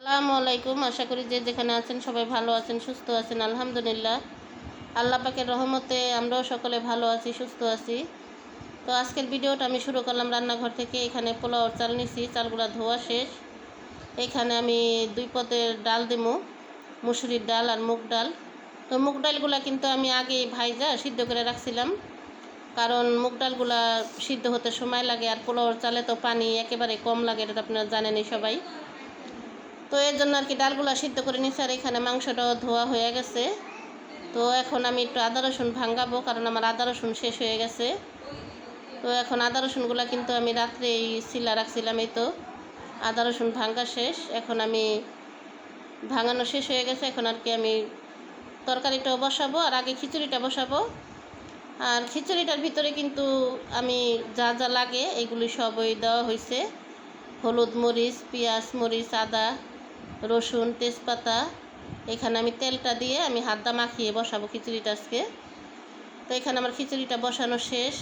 আসসালামু আলাইকুম। আশা করি যে যেখানে আছেন সবাই ভালো আছেন, সুস্থ আছেন। আলহামদুলিল্লাহ, আল্লাহ পাকের রহমতে আমরাও সকলে ভালো আছি, সুস্থ আছি। তো আজকের ভিডিওটা আমি শুরু করলাম রান্নাঘর থেকে। এখানে পোলাওর চাল নিছি, চালগুলা ধোয়া শেষ। এখানে আমি 2 পদের ডাল দিমু, মুসুরির ডাল আর মুগ ডাল। তো মুগ ডালগুলা কিন্তু আমি আগেই ভাইজা সিদ্ধ করে রাখছিলাম, কারণ মুগ ডালগুলা সিদ্ধ হতে সময় লাগে, আর পোলাওর চালে তো পানি একেবারে কম লাগে, এটা তো আপনারা জানেনই সবাই। তো এর জন্য আর কি ডালগুলো সিদ্ধ করে নিচ্ছি। আর এখানে মাংসটাও ধোয়া হয়ে গেছে। তো এখন আমি একটু আদা রসুন ভাঙাবো, কারণ আমার আদা রসুন শেষ হয়ে গেছে। তো এখন আদা রসুনগুলো কিন্তু আমি রাত্রেই সিলা রাখছিলাম। এই তো আদা রসুন ভাঙা শেষ। এখন আমি ভাঙানো শেষ হয়ে গেছে। এখন আর কি আমি তরকারিটাও বসাবো, আর আগে খিচুড়িটা বসাবো। আর খিচুড়িটার ভিতরে কিন্তু আমি যা যা লাগে এগুলি সবই দেওয়া হয়েছে। হলুদ, মরিচ, পেঁয়াজ, মরিচ, আদা, রসুন, তেজপাতা। এখানে আমি তেলটা দিয়ে আমি হাতটা মাখিয়ে বসাবো খিচুড়িটা আজকে। তো এখানে আমার খিচুড়িটা বসানো শেষ।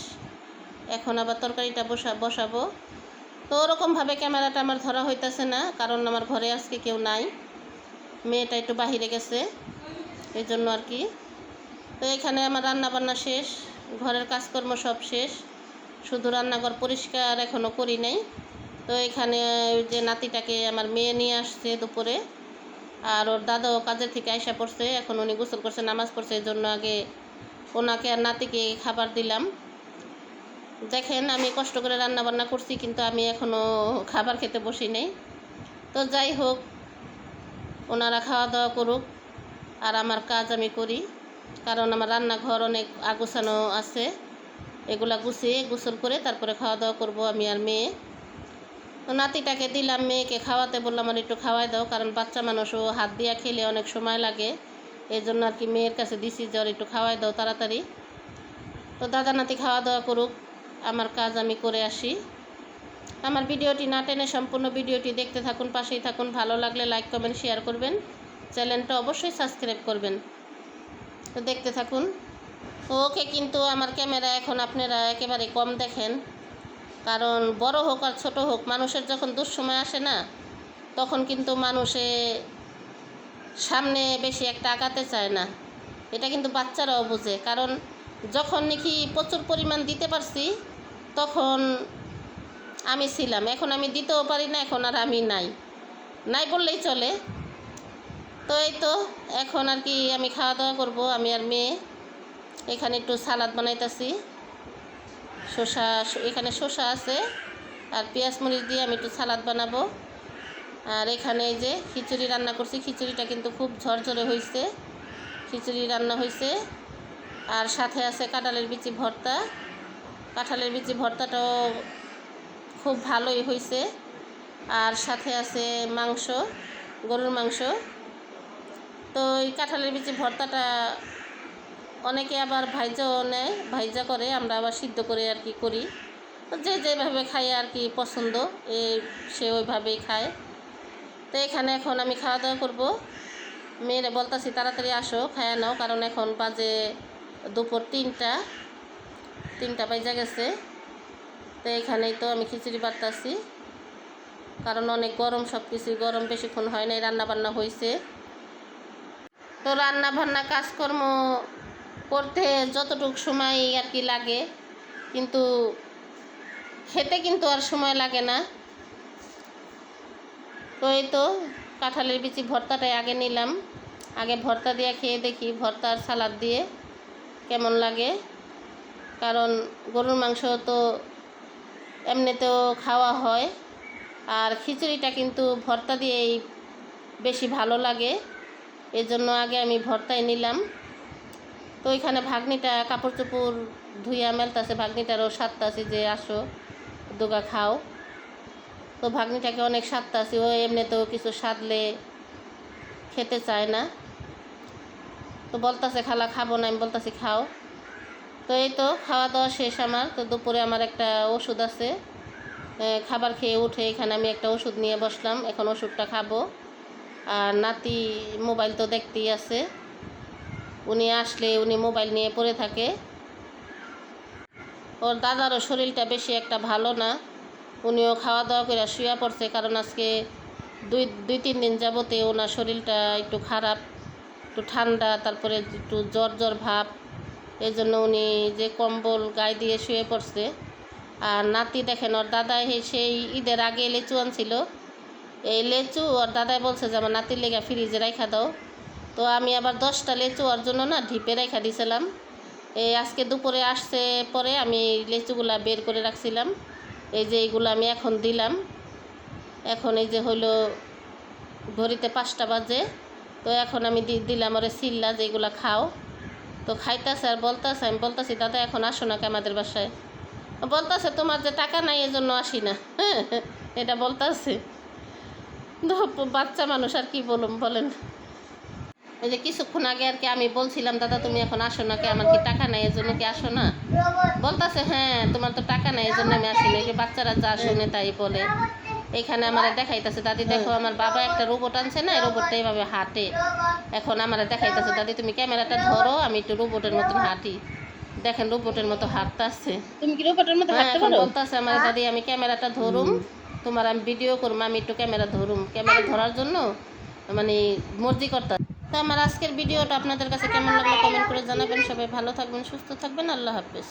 এখন আবার তরকারিটা বসাবো। তো ওরকমভাবে ক্যামেরাটা আমার ধরা হইতেছে না, কারণ আমার ঘরে আজকে কেউ নাই, মেয়েটা একটু বাহিরে গেছে, এই জন্য আর কি। তো এখানে আমার রান্না বান্না শেষ, ঘরের কাজকর্ম সব শেষ, শুধু রান্নাঘর পরিষ্কার এখনও করি নাই। তো এখানে যে নাতিটাকে আমার মেয়ে নিয়ে আসছে দুপুরে, আর ওর দাদাও কাজের থেকে আইসা পড়ছে। এখন উনি গোসল করছে, নামাজ পড়ছে, এই জন্য আগে ওনাকে আর নাতিকে খাবার দিলাম। দেখেন আমি কষ্ট করে রান্না বান্না করছি, কিন্তু আমি এখনও খাবার খেতে বসি নাই। তো যাই হোক, ওনারা খাওয়া দাওয়া করুক, আর আমার কাজ আমি করি, কারণ আমার রান্নাঘর অনেক আগোছানো আছে। এগুলা গুছিয়ে গোসল করে তারপরে খাওয়া দাওয়া করব আমি আর মেয়ে। তো নাতিটাকে দিলাম, মেয়েকে খাওয়াতে বললাম আর একটু খাওয়াই দাও, কারণ বাচ্চা মানুষও হাত দিয়া খেলে অনেক সময় লাগে, এই জন্য আর কি মেয়ের কাছে দিছি যে ওর একটু খাওয়াই দাও তাড়াতাড়ি। তো দাদা নাতি খাওয়া দাওয়া করুক, আমার কাজ আমি করে আসি। আমার ভিডিওটি না টেনে সম্পূর্ণ ভিডিওটি দেখতে থাকুন, পাশেই থাকুন। ভালো লাগলে লাইক কমেন্ট শেয়ার করবেন, চ্যানেলটা অবশ্যই সাবস্ক্রাইব করবেন। তো দেখতে থাকুন। ওকে কিন্তু আমার ক্যামেরা এখন আপনারা একেবারে কম দেখেন, কারণ বড় হোক আর ছোট হোক, মানুষের যখন দুঃসময় আসে না, তখন কিন্তু মানুষে সামনে বেশি একটা আগাতে চায় না। এটা কিন্তু বাচ্চারাও বোঝে, কারণ যখন নাকি প্রচুর পরিমাণ দিতে পারছি তখন আমি ছিলাম, এখন আমি দিতেও পারি না, এখন আর আমি নাই বললেই চলে। তো এই তো এখন আর কি আমি খাওয়া দাওয়া করব আমি আর মেয়ে। এখানে একটু সালাদ বানাইতেছি, এখানে শসা আছে, আর পেঁয়াজ মরিচ দিয়ে আমি একটু সালাদ বানাবো। আর এখানে এই যে খিচুড়ি রান্না করছি, খিচুড়িটা কিন্তু খুব ঝরঝরে হয়েছে, খিচুড়ি রান্না হয়েছে। আর সাথে আছে কাঁঠালের বিচি ভর্তা, কাঁঠালের বিচি ভর্তাটাও খুব ভালোই হয়েছে। আর সাথে আছে মাংস, গরুর মাংস। তো এই কাঁঠালের বিচি ভর্তাটা অনেকে আবার ভাইজাও নেয়, ভাইজা করে, আমরা আবার সিদ্ধ করে আর কি করি। তো যে যেভাবে খায় আর কি পছন্দ, সে ওইভাবেই খায়। তো এখানে এখন আমি খাওয়া দাওয়া করবো। মেয়েরা বলতাছি তাড়াতাড়ি আসো, খায়া নাও, কারণ এখন বাজে দুপুর 3টা বাজে গেছে। তো এখানেই তো আমি খিচুড়ি বাড়তাছি, কারণ অনেক গরম, সব কিছুই গরম, বেশিক্ষণ হয় নাই, রান্নাবান্না হয়েছে। তো রান্নাবান্না কাজকর্ম করতে যতটুকু সময় আর কি লাগে, কিন্তু খেতে কিন্তু আর সময় লাগে না। তো এই তো কাঁঠালের বিচি ভর্তাটাই আগে নিলাম, আগে ভর্তা দিয়ে খেয়ে দেখি ভর্তা আর সালাদ দিয়ে কেমন লাগে, কারণ গরুর মাংস তো এমনিতেও খাওয়া হয়, আর খিচুড়িটা কিন্তু ভর্তা দিয়েই বেশি ভালো লাগে, এজন্য আগে আমি ভর্তাই নিলাম। তো ওইখানে ভাগ্নিটা কাপড় চোপড় ধুইয়া মেলতাছে, ভাগ্নিটারও সাধতাছি যে আসো দুগা খাও। তো ভাগ্নিটাকে অনেক সাধতাছি, ও এমনিতেও কিছু সাধলে খেতে চায় না, তো বলতাছে খালা খাবো না, আমি বলতাছি খাও। তো এই তো খাওয়া দাওয়া শেষ আমার। তো দুপুরে আমার একটা ওষুধ আছে, খাবার খেয়ে উঠে এখানে আমি একটা ওষুধ নিয়ে বসলাম, এখন ওষুধটা খাবো। আর নাতি মোবাইল তো দেখতেই আছে, উনি আসলে উনি মোবাইল নিয়ে পড়ে থাকে। ওর দাদারও শরীরটা বেশি একটা ভালো না, উনিও খাওয়া দাওয়া করে শুয়ে পড়ছে, কারণ আজকে দুই তিন দিন যাবতে ওনার শরীরটা একটু খারাপ, একটু ঠান্ডা, তারপরে একটু জ্বর জ্বর ভাব। এই জন্য উনি যে কম্বল গায়ে দিয়ে শুয়ে পড়ছে। আর নাতি দেখেন, ওর দাদা সেই ঈদের আগে লিচু আনছিল। এই লিচু ওর দাদাই বলছে যে আমার নাতির লেগে ফ্রিজে রাখা দাও। তো আমি আবার 10টা লিচু ওর জন্য না ঢিপে রাখা দিয়েছিলাম। এই আজকে দুপুরে আসছে পরে আমি লিচুগুলা বের করে রাখছিলাম। এই যে এইগুলো আমি এখন দিলাম। এখন এই যে হলো ঘড়িতে 5টা বাজে। তো এখন আমি দিলাম ওরে সিল্লা যে এগুলো খাও। তো খাইতেছে আর বলতেছে, আমি বলতেছি দাদা এখন আসো না আমাদের বাসায়। বলতেছে তোমার যে টাকা নাই এজন্য আসি না। এটা বলতেছে। বাচ্চা মানুষ আর কি বলেন। এই যে কিছুক্ষণ আগে আর কি আমি বলছিলাম দাদা তুমি এখন আসো না আমার কি টাকা নাই এজন্য কি আসো না? বলতেছে হ্যাঁ তোমার তো টাকা নাই এজন্য আমি আসি না। বাচ্চারা যা শুনে তাই বলে। এখানে আমার দেখাইতেছে দাদি দেখো আমার বাবা একটা রোবট আনছে না, এই রোবটটা এইভাবে হাঁটে। এখন আমার দেখাইতেছে দাদি তুমি ক্যামেরাটা ধরো, আমি একটু রোবটের মতন হাঁটি। দেখেন রোবটের মতো হাঁটতেছে। তুমি কি রোবটের মতো হাঁটতে এখন পারো? বলতেছে আমার দাদি আমি ক্যামেরাটা ধরুম, তোমার আমি ভিডিও করবো, আমি একটু ক্যামেরা ধরুম। ক্যামেরা ধরার জন্য মানে মর্জি করতে। তো আমার আজকের ভিডিওটা আপনাদের কাছে কেমন লাগলো কমেন্ট করে জানাবেন। সবাই ভালো থাকবেন, সুস্থ থাকবেন। আল্লাহ হাফেজ।